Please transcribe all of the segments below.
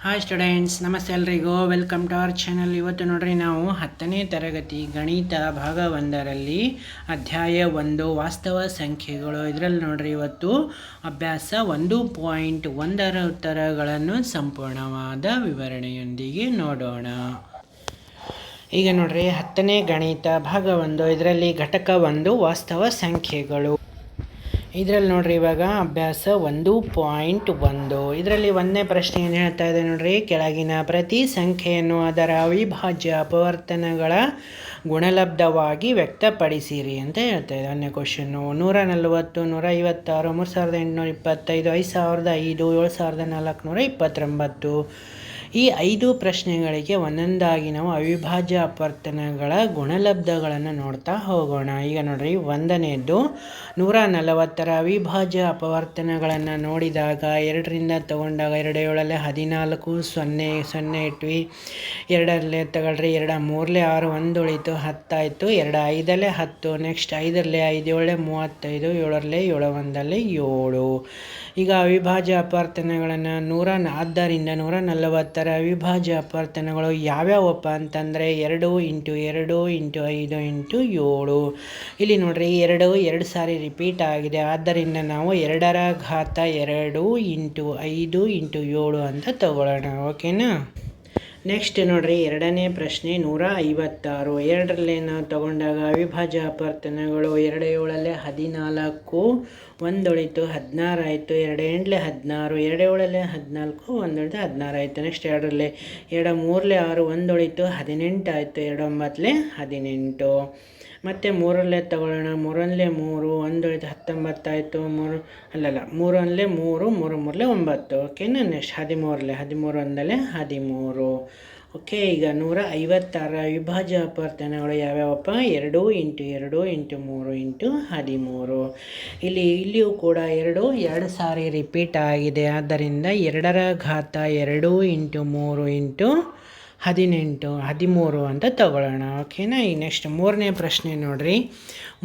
Hi students, ನಮಸ್ತೆ ಎಲ್ರಿಗೂ. Welcome to our channel. ಇವತ್ತು ನೋಡ್ರಿ ನಾವು 10ನೇ ತರಗತಿ ಗಣಿತ ಭಾಗ 1ರಲ್ಲಿ ಅಧ್ಯಾಯ 1 ವಾಸ್ತವ ಸಂಖ್ಯೆಗಳು ಇದರಲ್ಲಿ ನೋಡ್ರಿ ಇವತ್ತು ಅಭ್ಯಾಸ 1.1ರ ಉತ್ತರಗಳನ್ನು ಸಂಪೂರ್ಣವಾದ ವಿವರಣೆಯೊಂದಿಗೆ ನೋಡೋಣ. ಈಗ ನೋಡ್ರಿ 10ನೇ ಗಣಿತ ಭಾಗ 1 ಇದರಲ್ಲಿ ಘಟಕ 1 ವಾಸ್ತವ ಸಂಖ್ಯೆಗಳು. ಇದರಲ್ಲಿ ನೋಡ್ರಿ ಇವಾಗ ಅಭ್ಯಾಸ 1.1 ಇದರಲ್ಲಿ 1ನೇ ಪ್ರಶ್ನೆ ಏನು ಹೇಳ್ತಾ ಇದೆ ನೋಡ್ರಿ, ಕೆಳಗಿನ ಪ್ರತಿ ಸಂಖ್ಯೆಯನ್ನು ಅದರ ಅವಿಭಾಜ್ಯ ಅಪವರ್ತನಗಳ ಗುಣಲಬ್ಧವಾಗಿ ವ್ಯಕ್ತಪಡಿಸಿರಿ ಅಂತ ಹೇಳ್ತಾ ಇದೆ. 1ನೇ ಕ್ವಶನ್ನು 140, 156, 3825, 5005, 7429. ಈ 5 ಪ್ರಶ್ನೆಗಳಿಗೆ ಒಂದೊಂದಾಗಿ ನಾವು ಅವಿಭಾಜ್ಯ ಅಪವರ್ತನಗಳ ಗುಣಲಬ್ಧಗಳನ್ನು ನೋಡ್ತಾ ಹೋಗೋಣ. ಈಗ ನೋಡ್ರಿ 1ನೇದು 140ರ ಅವಿಭಾಜ್ಯ ಅಪವರ್ತನಗಳನ್ನು ನೋಡಿದಾಗ 2ರಿಂದ ತಗೊಂಡಾಗ 2 7 14, 0 0 ಇಟ್ವಿ. 2ರಲ್ಲಿ ತಗೊಳ್ರಿ 2 3 6, 1 ಉಳಿತು 10 ಆಯಿತು. 2 5 10, ನೆಕ್ಸ್ಟ್ 5ರಲ್ಲಿ 5 7 35, 7ರಲ್ಲಿ 7 1 7. ಈಗ ಅವಿಭಾಜ್ಯ ಅಪವರ್ತನಗಳನ್ನು ಆದ್ದರಿಂದ 140ರ ಅವಿಭಾಜ್ಯ ಅಪವರ್ತನಗಳು ಯಾವ್ಯಾವಪ್ಪ ಅಂತಂದರೆ 2 × 2 × 5 × 7. ಇಲ್ಲಿ ನೋಡ್ರಿ 2 ಸಾರಿ ರಿಪೀಟ್ ಆಗಿದೆ, ಆದ್ದರಿಂದ ನಾವು 2ರ ಘಾತ 2 × 5 × 7 ಅಂತ ತಗೊಳ್ಳೋಣ. ಓಕೆನಾ. ನೆಕ್ಸ್ಟ್ ನೋಡ್ರಿ 2ನೇ ಪ್ರಶ್ನೆ 156. 2ರಲ್ಲಿ ನಾವು ತಗೊಂಡಾಗ ಅವಿಭಾಜ್ಯ ಅಪವರ್ತನಗಳು 2 7 14, 1 ಉಳಿತು 16 ಆಯಿತು. 2 8 16, 2 7 14, 1 ಉಳಿತು 16 ಆಯಿತು. ನೆಕ್ಸ್ಟ್ 2ರಲ್ಲಿ 2 3 6, 1 ಉಳಿತು 18 ಆಯಿತು. 2 9 18. ಮತ್ತು 3ರಲ್ಲೇ ತಗೊಳ್ಳೋಣ. 3 3, 1 ಉಳಿತು 19 ಆಯಿತು. 3 1 3, 3 9. ಓಕೆನಾ. ನೆಕ್ಸ್ಟ್ 13 1 13. ಓಕೆ. ಈಗ 156ರ ಅವಿಭಾಜ್ಯ ಅಪವರ್ತನಗಳು ಯಾವ್ಯಾವಪ್ಪ? 2 × 2 × 3 × 13. ಇಲ್ಲಿಯೂ ಕೂಡ 2 ಸಾರಿ ರಿಪೀಟ್ ಆಗಿದೆ, ಆದ್ದರಿಂದ 2ರ ಘಾತ 2 × 3 × 18 13 ಅಂತ ತಗೊಳ್ಳೋಣ. ಓಕೆನಾ. ಈಗ ನೆಕ್ಸ್ಟ್ 3ನೇ ಪ್ರಶ್ನೆ ನೋಡ್ರಿ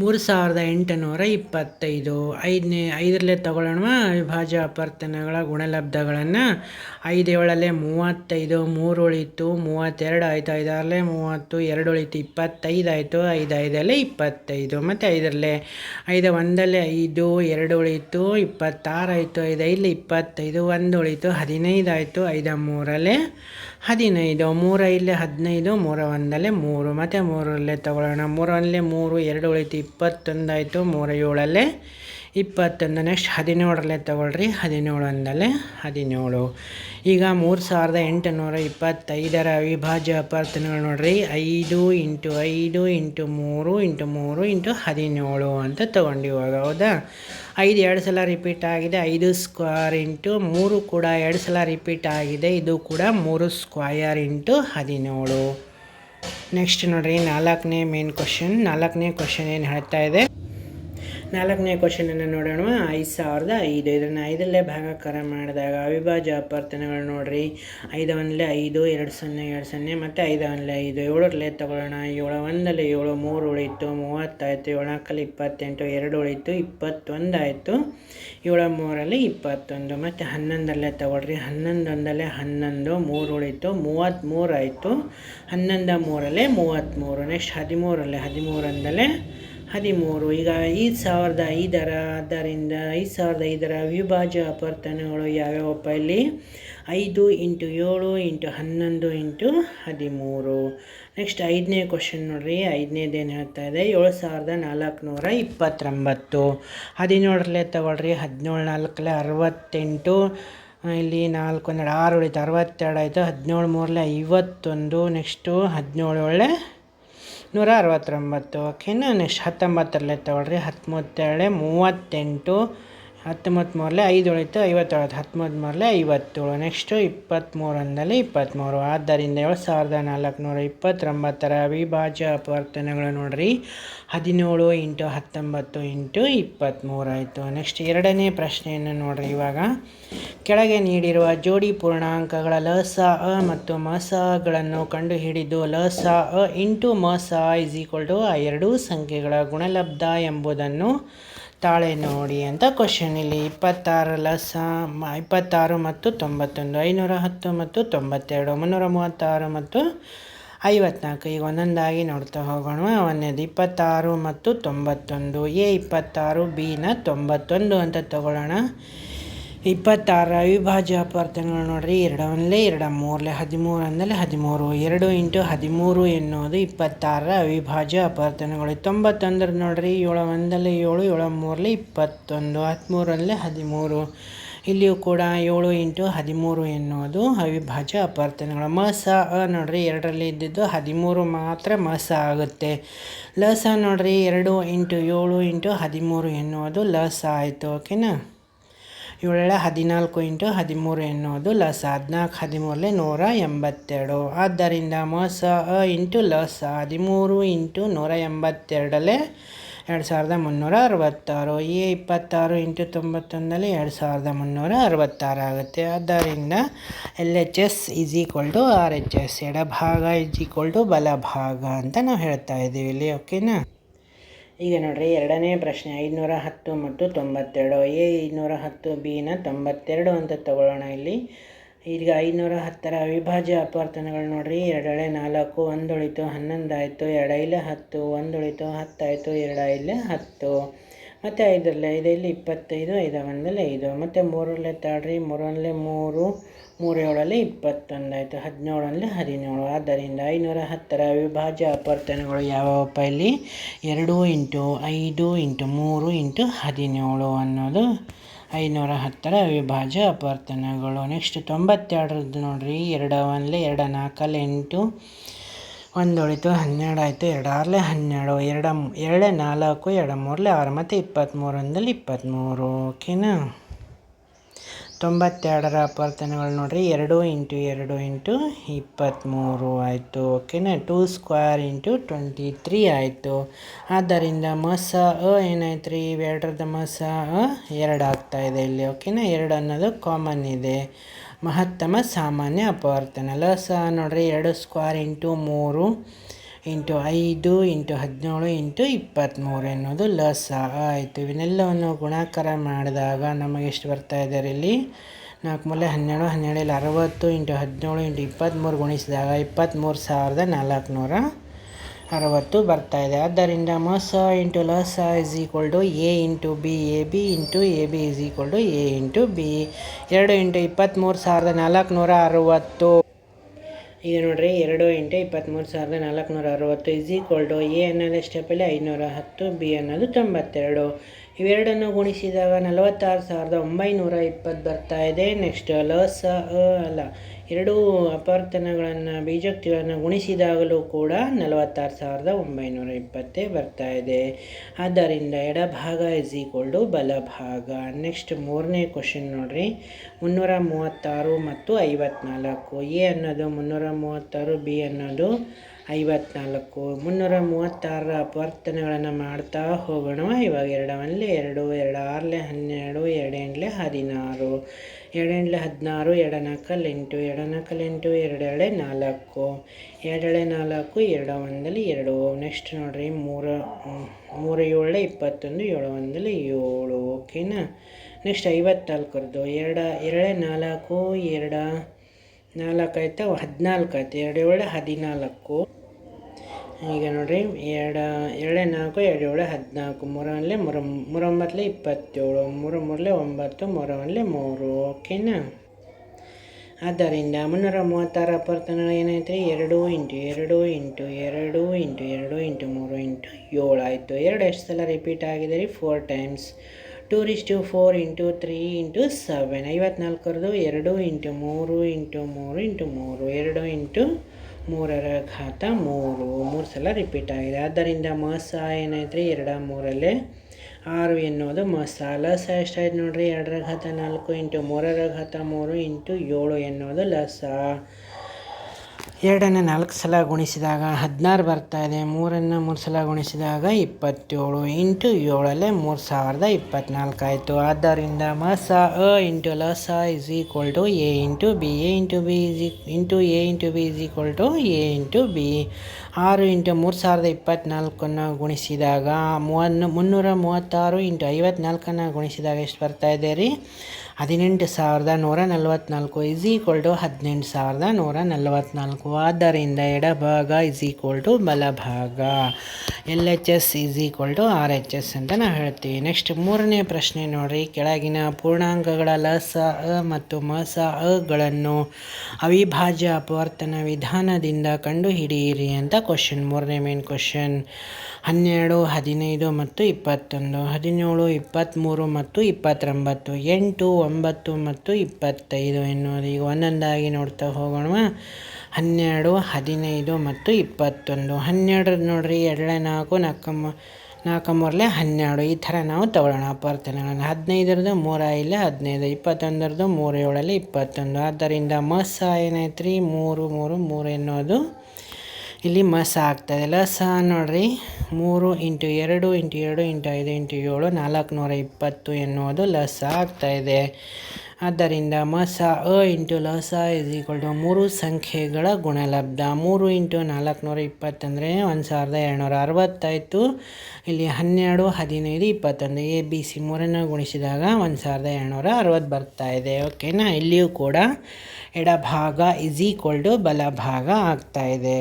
3825. 5ರಲ್ಲೇ ತಗೊಳ್ಳೋಣ ಅವಿಭಾಜ್ಯ ಅಪವರ್ತನಗಳ ಗುಣಲಬ್ಧಗಳನ್ನು. 5 7 35, 3 ಉಳಿತು 32 ಆಯಿತು. 5 6 30, 2 ಉಳಿತು 25 ಆಯಿತು. 5 5 25. ಮತ್ತು 5ರಲ್ಲೇ 5 1 5, 2 ಉಳಿತು 26 ಆಯಿತು. 5 5 25, 1 ಉಳಿತು 15 ಆಯಿತು. 5 3 15, 3 5 15, 3 1 3. ಮತ್ತು 3ರಲ್ಲೇ ತಗೊಳ್ಳೋಣ. 3 1 3, 2 ಉಳಿತು 21 ಆಯಿತು. 3 7 21. ನೆಕ್ಸ್ಟ್ 17ರಲ್ಲೇ ತಗೊಳ್ರಿ. 17 1 17. ಈಗ 3825ರ ಅವಿಭಾಜ್ಯ ಅಪವರ್ತನಗಳು ನೋಡ್ರಿ 5 × 5 × 3 × 3 × 17 ಅಂತ ತಗೊಂಡಿವಾಗ. ಹೌದಾ. 5 2 ಸಲ ರಿಪೀಟ್ ಆಗಿದೆ. 5 ಸ್ಕ್ವೇರ್ ಇಂಟು 3 ಕೂಡ 2 ಸಲ ರಿಪೀಟ್ ಆಗಿದೆ. ಇದು ಕೂಡ 3 ಸ್ಕ್ವಯರ್ ಇಂಟು 17. ನೆಕ್ಸ್ಟ್ ನೋಡ್ರಿ 4ನೇ ಮೇನ್ ಕ್ವಶನ್. 4ನೇ ಕ್ವಶನ್ ಏನು ಹೇಳ್ತಾ ಇದೆ? 4ನೇ ಕ್ವಶನನ್ನು ನೋಡೋಣ. 5005. ಇದನ್ನು 5ರಲ್ಲೇ ಭಾಗಾಕಾರ ಮಾಡಿದಾಗ ಅವಿಭಾಜ್ಯ ಅಪವರ್ತನಗಳು ನೋಡ್ರಿ 5 1 5, 2 0 2 0. ಮತ್ತು 5 1 5. 7ರಲ್ಲೇ ತಗೊಳ್ಳೋಣ. 7 1 7, 3 ಉಳಿತು 30 ಆಯಿತು. 7 4 28, 2 ಉಳಿತು 21 ಆಯಿತು. 7 3 21. ಮತ್ತು 11ರಲ್ಲೇ ತಗೊಳ್ರಿ. 11 1 11, 3 ಉಳಿತು 33 ಆಯಿತು. 11 3 33. ನೆಕ್ಸ್ಟ್ 13ರಲ್ಲೇ 13 13. ಈಗ 5005 ಆದ್ದರಿಂದ 5005ರ ಅವಿಭಾಜ್ಯ ಅಪವರ್ತನಗಳು ಯಾವ್ಯಾವಪ್ಪ? ಇಲ್ಲಿ 5 × 7 × 11 × 13. ನೆಕ್ಸ್ಟ್ 5ನೇ ಕ್ವಶನ್ ನೋಡ್ರಿ. 5ನೇದೇನು ಹೇಳ್ತಾ ಇದೆ? 7429. 17ರಲ್ಲೇ ತಗೊಳ್ರಿ. 17 4 68, ಇಲ್ಲಿ 4 1 6 ಉಳಿತು 62 ಆಯಿತು. 17 3 51. ನೆಕ್ಸ್ಟು 17 169. ಓಕೆನಾ. ನೆಕ್ಸ್ಟ್ 19ರಲ್ಲೇ ತಗೊಳ್ರಿ. 17 38, 19 3 5 ಉಳಿತು 57. 19 3 57. ನೆಕ್ಸ್ಟು 23 23. ಆದ್ದರಿಂದ 7429ರ ಅವಿಭಾಜ್ಯ ಅಪವರ್ತನಗಳು ನೋಡ್ರಿ 17 × 19 × 23 ಆಯಿತು. ನೆಕ್ಸ್ಟ್ 2ನೇ ಪ್ರಶ್ನೆಯನ್ನು ನೋಡ್ರಿ. ಇವಾಗ ಕೆಳಗೆ ನೀಡಿರುವ ಜೋಡಿ ಪೂರ್ಣಾಂಕಗಳ ಲಸ ಅ ಮತ್ತು ಮಸಗಳನ್ನು ಕಂಡುಹಿಡಿದು ಲಸ ಅ ಇಂಟು ಮಸ ಆ ಎರಡೂ ಸಂಖ್ಯೆಗಳ ಗುಣಲಬ್ಧ ಎಂಬುದನ್ನು ತಾಳೆ ನೋಡಿ ಅಂತ ಕ್ವಶನ್. ಇಲ್ಲಿ 26 ಲಸ 26 ಮತ್ತು 91, 510 ಮತ್ತು 92, 336 ಮತ್ತು 54. ಈಗ ಒಂದೊಂದಾಗಿ ನೋಡ್ತಾ ಹೋಗೋಣ. ಒಂದೇದು 26 ಮತ್ತು 91, ಎ 26, ಬಿನ 91 ಅಂತ ತಗೊಳ್ಳೋಣ. 26 ಅವಿಭಾಜ್ಯ ಅಪವರ್ತನಗಳು ನೋಡ್ರಿ, 2 1 2 3 13 ಅಂದಲೆ 13, 2 ಇಂಟು 13 ಎನ್ನುವುದು 26 ಅವಿಭಾಜ್ಯ ಅಪವರ್ತನಗಳು. 91 ನೋಡ್ರಿ, 7 1 7 7 3 21, 13 13. ಇಲ್ಲಿಯೂ ಕೂಡ 7 ಇಂಟು 13 ಎನ್ನುವುದು ಅವಿಭಾಜ್ಯ ಅಪವರ್ತನಗಳು. ಮಸ ನೋಡ್ರಿ, 2ರಲ್ಲಿ ಇದ್ದಿದ್ದು 13 ಮಾತ್ರ ಮಸ ಆಗುತ್ತೆ. ಲಸ ನೋಡ್ರಿ, 2 ಇಂಟು 7 ಇಂಟು 13 ಎನ್ನುವುದು ಲಸ ಆಯಿತು. ಓಕೆನಾ. 7 14 ಇಂಟು 13 ಎನ್ನುವುದು ಲಸ. 14 13 182. ಆದ್ದರಿಂದ ಮಸ ಇಂಟು ಲಸ 13 ಇಂಟು 182 2366. ಎ 26 ಇಂಟು 91 2366 ಆಗುತ್ತೆ. ಆದ್ದರಿಂದ LHS = RHS, ಎಡಭಾಗ ಬಲಭಾಗ ಅಂತ ನಾವು ಹೇಳ್ತಾ ಇದ್ದೀವಿ ಇಲ್ಲಿ. ಓಕೆನಾ. ಈಗ ನೋಡ್ರಿ, ಎರಡನೇ ಪ್ರಶ್ನೆ 510 ಮತ್ತು 92, ಎ 510, ಬಿನ 92 ಅಂತ ತಗೊಳ್ಳೋಣ. ಇಲ್ಲಿ ಈಗ 510ರ ಅವಿಭಾಜ್ಯ ಅಪವರ್ತನಗಳು ನೋಡ್ರಿ, 2 4, 1 ಉಳಿತು 11 ಆಯಿತು, 2 10, 1 ಉಳಿತು 10 ಆಯಿತು, 2 10 ಮತ್ತು 5ರಲ್ಲಿ 5 25, 5 1 5 ಮತ್ತು 3ರಲ್ಲಿ ತಾಳ್ರಿ, 3 1 3, 3 7 21 ಆಯಿತು, 17 17. ಆದ್ದರಿಂದ 510ರ ಅವಿಭಾಜ್ಯ ಅಪವರ್ತನಗಳು ಯಾವಪ್ಪ? ಇಲ್ಲಿ 2 ಇಂಟು 5 ಇಂಟು 3 ಇಂಟು 17 ಅನ್ನೋದು 510ರ ಅವಿಭಾಜ್ಯ ಅಪವರ್ತನಗಳು. ನೆಕ್ಸ್ಟ್ 92ರದ್ದು ನೋಡ್ರಿ, 2 1 2 4 8, 1 ಉಳಿತು 12 ಆಯಿತು, 2 6 12, 2 4 2 3 6 ಮತ್ತು 23 ಅಂದಲ್ಲಿ 23. ಓಕೆನಾ. 92ರ ಅಪವರ್ತನಗಳು ನೋಡ್ರಿ, 2 ಇಂಟು 2 ಇಂಟು 23 ಆಯಿತು. ಓಕೆನಾ. 2 ಸ್ಕ್ವೇರ್ ಇಂಟು 23 ಆಯಿತು. ಆದ್ದರಿಂದ ಮಸ ಏನಾಯ್ತು ರೀ, ಇವೆರಡರದ ಮಸ 2 ಆಗ್ತಾಯಿದೆ ಇಲ್ಲಿ. ಓಕೆನಾ. 2 ಅನ್ನೋದು ಕಾಮನ್ ಇದೆ. ಮಹತ್ತಮ ಸಾಮಾನ್ಯ ಅಪವರ್ತನ. ಲಸ ನೋಡ್ರಿ, 2 square into 3 into 5 into 17 into 23 ಎನ್ನುವುದು ಲಸ ಆಯಿತು. ಇವನ್ನೆಲ್ಲವನ್ನು ಗುಣಾಕಾರ ಮಾಡಿದಾಗ ನಮಗೆ ಎಷ್ಟು ಬರ್ತಾ ಇದ್ದಾರೆ ಇಲ್ಲಿ? 4 ಮೂಲೆ 12, 12 60 ಇಂಟು 17 ಇಂಟು 23 ಗುಣಿಸಿದಾಗ 23460 ಬರ್ತಾ ಇದೆ. ಆದ್ದರಿಂದ ಮಸ ಇಂಟು ಲಸ = a into B, A B into A b = a into b. 2 into 23460. ಈಗ ನೋಡ್ರಿ, 2 ಇಂಟು 23460 ಎ ಅನ್ನೋದು ಸ್ಟೆಪ್ಪಲ್ಲಿ 510, ಬಿ ಅನ್ನೋದು 92. ಇವೆರಡನ್ನು ಗುಣಿಸಿದಾಗ 46,920 ಬರ್ತಾ ಇದೆ. ನೆಕ್ಸ್ಟ್ ಲಸ ಎರಡೂ ಅಪವರ್ತನಗಳನ್ನು ಬೀಜೋಕ್ತಿಗಳನ್ನು ಗುಣಿಸಿದಾಗಲೂ ಕೂಡ 46,920 ಬರ್ತಾ ಇದೆ. ಆದ್ದರಿಂದ ಎಡಭಾಗ = ಬಲಭಾಗ. ನೆಕ್ಸ್ಟ್ ಮೂರನೇ ಕ್ವಶನ್ ನೋಡ್ರಿ, 336 ಮತ್ತು 54. ಎ ಅನ್ನೋದು 336, ಬಿ ಅನ್ನೋದು 54. 336ರ ಅಪವರ್ತನಗಳನ್ನು ಮಾಡ್ತಾ ಹೋಗೋಣ. ಇವಾಗ 2 1 2, 2 6 12, 2 8 16, 2 8 16, 2 4 8, 2 4 8, 2 2 4, 2 4, 2 1 2. ನೆಕ್ಸ್ಟ್ ನೋಡ್ರಿ, 3 7 21, 7 1 7. ಓಕೆನಾ. ನೆಕ್ಸ್ಟ್ 54ರದ್ದು 2 4, 2 4 ಆಯ್ತು, 14 ಆಯ್ತು, 2 7 14. ಈಗ ನೋಡ್ರಿ, 2 4 2 7 14, 3 1 3 3 9 27, 3 3 9, 3 1 3. ಓಕೆನಾ. ಆದ್ದರಿಂದ 336 ಅಪವರ್ತನಗಳು ಏನಾಯ್ತು ರೀ, 2 into 2 into 2 into 2 into 3 into 7 ಆಯಿತು. 2 ಎಷ್ಟು ಸಲ ರಿಪೀಟ್ ಆಗಿದೆ ರೀ? 4 times. 2:4 into 3 into 7. 54ರದ್ದು 2 into 3 into 3 into 3, 2 into 3 ಸಲ ರಿಪೀಟ್ ಆಗಿದೆ. ಆದ್ದರಿಂದ ಮಸ ಏನಾಯ್ತು ರೀ, 2 3 6 ಎನ್ನುವುದು ಮಸ. ಲಸ ಎಷ್ಟಾಯ್ತು ನೋಡ್ರಿ, 2 4 ಇಂಟು 3 3 ಇಂಟು 7 ಎನ್ನುವುದು ಲಸ. 2ನ್ನು 4 ಸಲ ಗುಣಿಸಿದಾಗ 16 ಬರ್ತಾ ಇದೆ. 3ನ್ನು 3 ಸಲ ಗುಣಿಸಿದಾಗ 27 ಇಂಟು 7 3024 ಆಯಿತು. ಆದ್ದರಿಂದ ಮಸ ಅ ಇಂಟು ಲಸ is equal to A into B. A into b is equal to A into b. 6 into 3024ನ್ನು ಗುಣಿಸಿದಾಗ 336 ಇಂಟು 54ನ್ನು ಗುಣಿಸಿದಾಗ ಎಷ್ಟು ಬರ್ತಾ ಇದೆ ರೀ? 18144 ಇಸ್ ಈಕ್ವಲ್ ಟು 18144. ಆದ್ದರಿಂದ ಎಡಭಾಗ ಇಸ್ ಈಕ್ವಲ್ ಟು ಬಲಭಾಗ. LHS is equal to RHS ಅಂತ ನಾವು ಹೇಳ್ತೀವಿ. ನೆಕ್ಸ್ಟ್ 3ನೇ ಪ್ರಶ್ನೆ ನೋಡ್ರಿ. ಕೆಳಗಿನ ಪೂರ್ಣಾಂಕಗಳ ಲಸ ಅ ಮತ್ತು ಮಸ ಅಗಳನ್ನು ಅವಿಭಾಜ್ಯ ಅಪವರ್ತನ ವಿಧಾನದಿಂದ ಕಂಡುಹಿಡಿಯಿರಿ ಅಂತ ಕ್ವಶನ್. 3ನೇ ಮೇನ್ ಕ್ವಶನ್. 12, 15 ಮತ್ತು 21, 17, 23 ಮತ್ತು 29, 8, 9 ಮತ್ತು 25 ಎನ್ನುವುದು. ಈಗ ಒಂದೊಂದಾಗಿ ನೋಡ್ತಾ ಹೋಗೋಣ. 12, 15 ಮತ್ತು 21. 12 ನೋಡ್ರಿ, 2 4 4 3 12 ಈ ಥರ ನಾವು ತಗೊಳ್ಳೋಣ ಅಪವರ್ತನಗಳನ್ನು. 15ರದ್ದು 3 ಇಲ್ಲ 15, 21ರದ್ದು 3 7 21. ಆದ್ದರಿಂದ ಮಸ ಏನಾಯ್ತು ರೀ? 3 3 3 ಎನ್ನುವುದು ಇಲ್ಲಿ ಮಸ ಆಗ್ತಾಯಿದೆ. ಲಸ ನೋಡ್ರಿ 3 ಇಂಟು 2 ಇಂಟು 2 ಇಂಟು 5 ಇಂಟು 7 420 ಎನ್ನುವುದು ಲಸ ಆಗ್ತಾಯಿದೆ. ಆದ್ದರಿಂದ ಮಸ ಅ ಇಂಟು ಲಸ ಇಸ್ ಈಕ್ವಲ್ ಟು 3 ಸಂಖ್ಯೆಗಳ ಗುಣಲಬ್ಧ. 3 ಇಂಟು 420 ಅಂದರೆ 1260 ಆಯಿತು. ಇಲ್ಲಿ 12, 15, 21 ABC 3ನ್ನು ಗುಣಿಸಿದಾಗ 1260 ಬರ್ತಾ ಇದೆ. ಓಕೆನಾ? ಇಲ್ಲಿಯೂ ಕೂಡ ಎಡಭಾಗ ಇಸ್ ಈಕ್ವಲ್ ಟು ಬಲಭಾಗ ಆಗ್ತಾಯಿದೆ.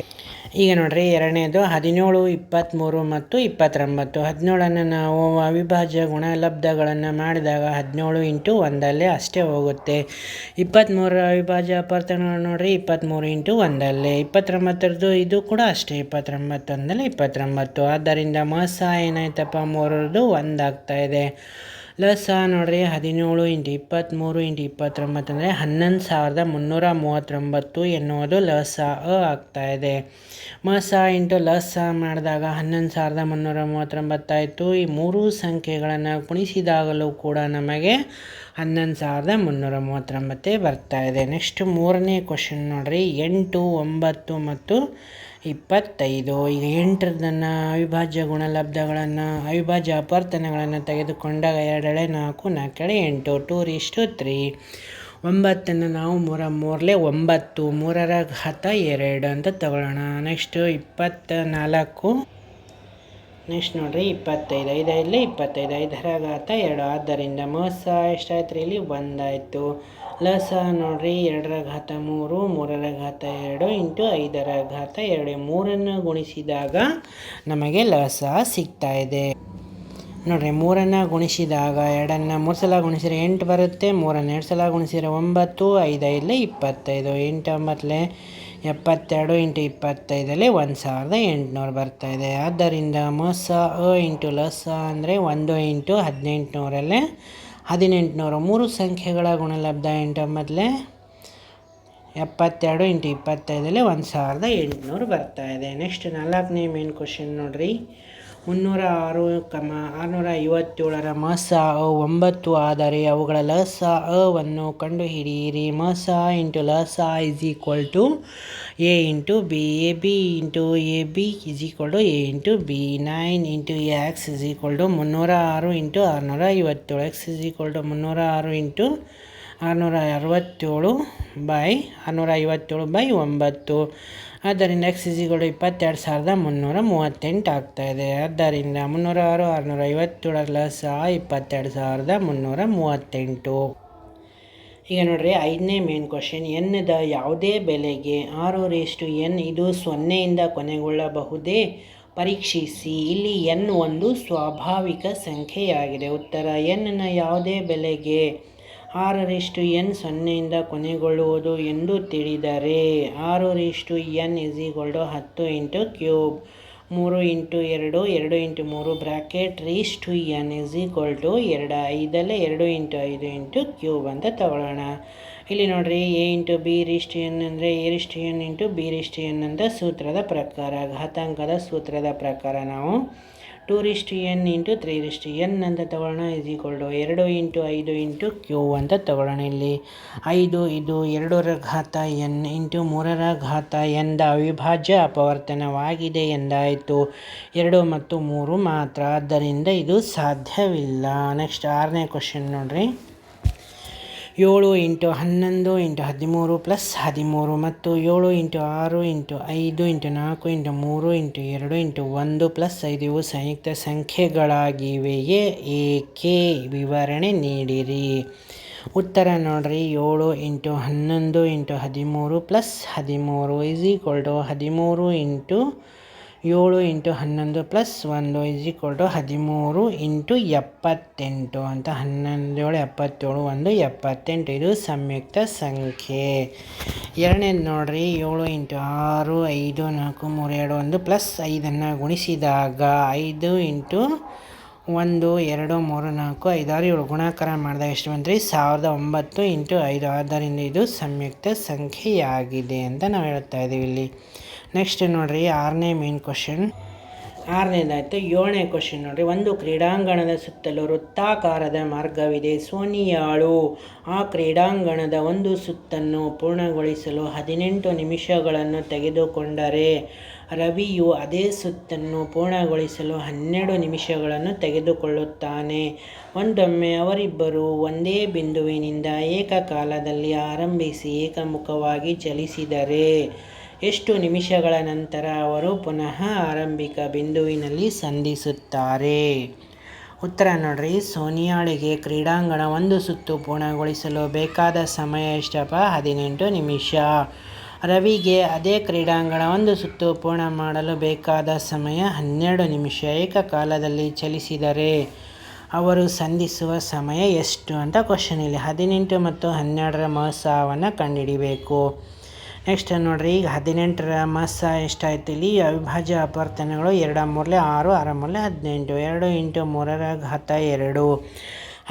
ಈಗ ನೋಡ್ರಿ 2ನೇದು 17, 23 ಮತ್ತು 29. 17ನ್ನು ನಾವು ಅವಿಭಾಜ್ಯ ಗುಣಲಬ್ಧಗಳನ್ನು ಮಾಡಿದಾಗ 17 ಇಂಟು 1 ಅಷ್ಟೇ ಹೋಗುತ್ತೆ. 23ರ ಅವಿಭಾಜ್ಯ ಅಪವರ್ತನಗಳು ನೋಡ್ರಿ 23 ಇಂಟು 1. 29ರದ್ದು ಇದು ಕೂಡ ಅಷ್ಟೇ 29 1 29. ಆದ್ದರಿಂದ ಮಸ ಏನಾಯ್ತಪ್ಪ? 3ರದ್ದು 1 ಆಗ್ತಾಯಿದೆ. ಲಸ ನೋಡ್ರಿ 17 ಇಂಟು 23 ಇಂಟು 29 ಅಂದರೆ 11339 ಎನ್ನುವುದು ಲಸ ಅ ಆಗ್ತಾಯಿದೆ. ಮಸ ಇಂಟು ಲಸ ಮಾಡಿದಾಗ 11339 ಆಯಿತು. ಈ 3 ಸಂಖ್ಯೆಗಳನ್ನು ಗುಣಿಸಿದಾಗಲೂ ಕೂಡ ನಮಗೆ 11339 ಬರ್ತಾ ಇದೆ. ನೆಕ್ಸ್ಟ್ 3ನೇ ಕ್ವಶನ್ ನೋಡ್ರಿ. 8, 9 ಮತ್ತು 25. ಈಗ 8ರದನ್ನು ಅವಿಭಾಜ್ಯ ಗುಣಲಬ್ಧಗಳನ್ನು ಅವಿಭಾಜ್ಯ ಅಪವರ್ತನಗಳನ್ನು ತೆಗೆದುಕೊಂಡಾಗ 2 4 4 8 2:3. 9ನ್ನು ನಾವು 3 3 9 3ರ ಘಾತ 2 ಅಂತ ತಗೊಳ್ಳೋಣ. ನೆಕ್ಸ್ಟ್ 24. ನೆಕ್ಸ್ಟ್ ನೋಡ್ರಿ 25 5 5 25 5ರ ಘಾತ 2. ಆದ್ದರಿಂದ ಮಸ ಎಷ್ಟಾಯ್ತು ರೀ? ಇಲ್ಲಿ 1 ಆಯಿತು. ಲಸ ನೋಡ್ರಿ 2ರ ಘಾತ 3 3ರ ಘಾತ 2 ಇಂಟು 5ರ ಘಾತ 2. 3ನ್ನು ಗುಣಿಸಿದಾಗ ನಮಗೆ ಲಸ ಸಿಗ್ತಾ ಇದೆ. ನೋಡ್ರಿ 3ನ್ನು ಗುಣಿಸಿದಾಗ 2ನ್ನು 3 ಸಲ ಗುಣಿಸಿದರೆ 8 ಬರುತ್ತೆ. 3ನ್ನು 2 ಸಲ ಗುಣಿಸಿದರೆ 9 5 5 25 8 9 72 ಇಂಟು 25 1800 ಬರ್ತಾ ಇದೆ. ಆದ್ದರಿಂದ ಮಸ ಅ ಇಂಟು ಲಸ ಅಂದರೆ 1 ಇಂಟು 1800 1800. 3 ಸಂಖ್ಯೆಗಳ ಗುಣಲಬ್ಧ 8 9 72 ಇಂಟು 25 1800 ಬರ್ತಾ ಇದೆ. ನೆಕ್ಸ್ಟ್ 4ನೇ ಮೇನ್ ಕ್ವಶನ್ ನೋಡ್ರಿ. 306, 657ರ ಮಸ ಅ 9 ಆದರೆ ಅವುಗಳ ಲಸ ಅವನ್ನು ಕಂಡುಹಿಡಿಯಿರಿ. ಮಸ ಇಂಟು ಲಸ is equal to A into B. A B into A B is equal to A into B. 9 into X is equal to 306 into 657. X is equal to 306 into 667 by 657/9. ಆದ್ದರಿಂದ X is equal to 22338 ಆಗ್ತಾಯಿದೆ. ಆದ್ದರಿಂದ 306 657 ಲಸ 22338. ಈಗ ನೋಡ್ರಿ 5ನೇ main question. ಎನ್ದ ಯಾವುದೇ ಬೆಲೆಗೆ 6:n ಇದು 0ಯಿಂದ ಕೊನೆಗೊಳ್ಳಬಹುದೇ? ಪರೀಕ್ಷಿಸಿ. ಇಲ್ಲಿ n ಒಂದು ಸ್ವಾಭಾವಿಕ ಸಂಖ್ಯೆಯಾಗಿದೆ. ಉತ್ತರ n ಯಾವುದೇ ಬೆಲೆಗೆ 6:n 0ಯಿಂದ ಕೊನೆಗೊಳ್ಳುವುದು ಎಂದು ತಿಳಿದರೆ 6:n is equal to 10 into cube 3 into 2 2 into 3 bracket raise to n is equal to 2 5 2 into 5 into cube ಅಂತ ತಗೊಳ್ಳೋಣ. ಇಲ್ಲಿ ನೋಡ್ರಿ A into B raise to N ಅಂದರೆ A raise to N into B raise to N ಅಂತ ಸೂತ್ರದ ಪ್ರಕಾರ, ಘಾತಾಂಕದ ಸೂತ್ರದ ಪ್ರಕಾರ ನಾವು 2:n ಇಂಟು 3:n ಅಂತ ತಗೊಳ್ಳೋಣ. Is equal to 2 into 5 into Q ಅಂತ ತಗೊಳ್ಳೋಣ. ಇಲ್ಲಿ 5 ಇದು 2 ಘಾತ n ಇಂಟು 3 ಘಾತ n ದ ಅವಿಭಾಜ್ಯ ಅಪವರ್ತನವಾಗಿದೆ ಎಂದಾಯಿತು. 2 ಮತ್ತು 3 ಮಾತ್ರ, ಆದ್ದರಿಂದ ಇದು ಸಾಧ್ಯವಿಲ್ಲ. ನೆಕ್ಸ್ಟ್ 6ನೇ ಕ್ವಶನ್ ನೋಡ್ರಿ. 7 ಇಂಟು 11 ಇಂಟು 13 ಪ್ಲಸ್ 13 ಮತ್ತು 7 into 6 into 5 into 4 into 3 into 2 into 1 plus 5 ಇವು ಸಂಯುಕ್ತ ಸಂಖ್ಯೆಗಳಾಗಿವೆಯೇ, ಏಕೆ? ವಿವರಣೆ ನೀಡಿರಿ. ಉತ್ತರ ನೋಡ್ರಿ. 7 into 11 into 13 plus 13 is equal to 13 into 7 into 11 plus 1 is equal to 13 into 78 ಅಂತ. 11 7 77 1 78 ಇದು ಸಂಯುಕ್ತ ಸಂಖ್ಯೆ. ಎರಡನೇದು ನೋಡ್ರಿ. 7 ಇಂಟು 6 5 4 3 2 1 ಪ್ಲಸ್ 5 ಗುಣಿಸಿದಾಗ 5 ಇಂಟು 1 2 3 4 5 6 7 ಗುಣಾಕಾರ ಮಾಡಿದಾಗ ಎಷ್ಟು ಬಂತು ರೀ? 1009 ಇಂಟು 5. ಆದ್ದರಿಂದ ಇದು ಸಂಯುಕ್ತ ಸಂಖ್ಯೆಯಾಗಿದೆ ಅಂತ ನಾವು ಹೇಳ್ತಾ ಇದ್ದೀವಿ ಇಲ್ಲಿ. ನೆಕ್ಸ್ಟ್ ನೋಡ್ರಿ 6ನೇ ಮೇನ್ ಕ್ವಶನ್. 6ನೇದಾಯ್ತು. 7ನೇ ಕ್ವಶನ್ ನೋಡ್ರಿ. ಒಂದು ಕ್ರೀಡಾಂಗಣದ ಸುತ್ತಲೂ ವೃತ್ತಾಕಾರದ ಮಾರ್ಗವಿದೆ. ಸೋನಿಯಾಳು ಆ ಕ್ರೀಡಾಂಗಣದ ಒಂದು ಸುತ್ತನ್ನು ಪೂರ್ಣಗೊಳಿಸಲು 18 ನಿಮಿಷಗಳನ್ನು ತೆಗೆದುಕೊಂಡರೆ, ರವಿಯು ಅದೇ ಸುತ್ತನ್ನು ಪೂರ್ಣಗೊಳಿಸಲು 12 ನಿಮಿಷಗಳನ್ನು ತೆಗೆದುಕೊಳ್ಳುತ್ತಾನೆ. ಒಂದೊಮ್ಮೆ ಅವರಿಬ್ಬರು ಒಂದೇ ಬಿಂದುವಿನಿಂದ ಏಕಕಾಲದಲ್ಲಿ ಆರಂಭಿಸಿ ಏಕಮುಖವಾಗಿ ಚಲಿಸಿದರೆ ಎಷ್ಟು ನಿಮಿಷಗಳ ನಂತರ ಅವರು ಪುನಃ ಆರಂಭಿಕ ಬಿಂದುವಿನಲ್ಲಿ ಸಂಧಿಸುತ್ತಾರೆ? ಉತ್ತರ ನೋಡ್ರಿ. ಸೋನಿಯಾಳಿಗೆ ಕ್ರೀಡಾಂಗಣ ಒಂದು ಸುತ್ತು ಪೂರ್ಣಗೊಳಿಸಲು ಬೇಕಾದ ಸಮಯ ಎಷ್ಟಪ್ಪ? 18 ನಿಮಿಷ. ರವಿಗೆ ಅದೇ ಕ್ರೀಡಾಂಗಣ ಒಂದು ಸುತ್ತು ಪೂರ್ಣ ಮಾಡಲು ಬೇಕಾದ ಸಮಯ 12 ನಿಮಿಷ. ಏಕಕಾಲದಲ್ಲಿ ಚಲಿಸಿದರೆ ಅವರು ಸಂಧಿಸುವ ಸಮಯ ಎಷ್ಟು ಅಂತ ಕ್ವಶನ್. ಇಲ್ಲಿ 18 ಮತ್ತು 12ರ ಮಹತ್ಸವನ್ನು ಕಂಡುಹಿಡಿಬೇಕು. ನೆಕ್ಸ್ಟ್ ನೋಡ್ರಿ. ಈಗ 18ರ ಮಹತ್ಸ ಎಷ್ಟಾಯ್ತು? ಇಲ್ಲಿ ಅವಿಭಾಜ್ಯ ಅಪವರ್ತನಗಳು 2 3 6 6 3 18 2 ಇಂಟು 3 ಘಾತ 2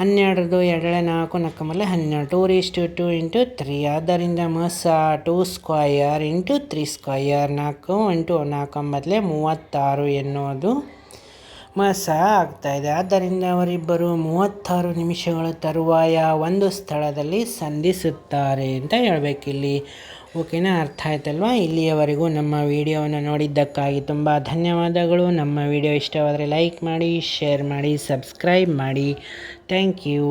12 2 4 4 12 2:2 ಇಂಟು 3. ಆದ್ದರಿಂದ ಮಹತ್ಸ 2 ಸ್ಕ್ವಯರ್ ಇಂಟು 3 ಸ್ಕ್ವಯರ್ 4 ಇಂಟು 4 36 ಎನ್ನುವುದು ಮಹತ್ಸ ಆಗ್ತಾಯಿದೆ. ಆದ್ದರಿಂದ ಅವರಿಬ್ಬರು 36 ನಿಮಿಷಗಳ ತರುವಾಯ ಒಂದು ಸ್ಥಳದಲ್ಲಿ ಸಂಧಿಸುತ್ತಾರೆ ಅಂತ ಹೇಳಬೇಕಿಲ್ಲಿ. ಓಕೆನಾ? ಅರ್ಥ ಆಯ್ತಲ್ವಾ? ಇಲ್ಲಿಯವರೆಗೂ ನಮ್ಮ ವಿಡಿಯೋವನ್ನು ನೋಡಿದ್ದಕ್ಕಾಗಿ ತುಂಬ ಧನ್ಯವಾದಗಳು. ನಮ್ಮ ವಿಡಿಯೋ ಇಷ್ಟವಾದರೆ ಲೈಕ್ ಮಾಡಿ, ಶೇರ್ ಮಾಡಿ, ಸಬ್ಸ್ಕ್ರೈಬ್ ಮಾಡಿ. Thank you.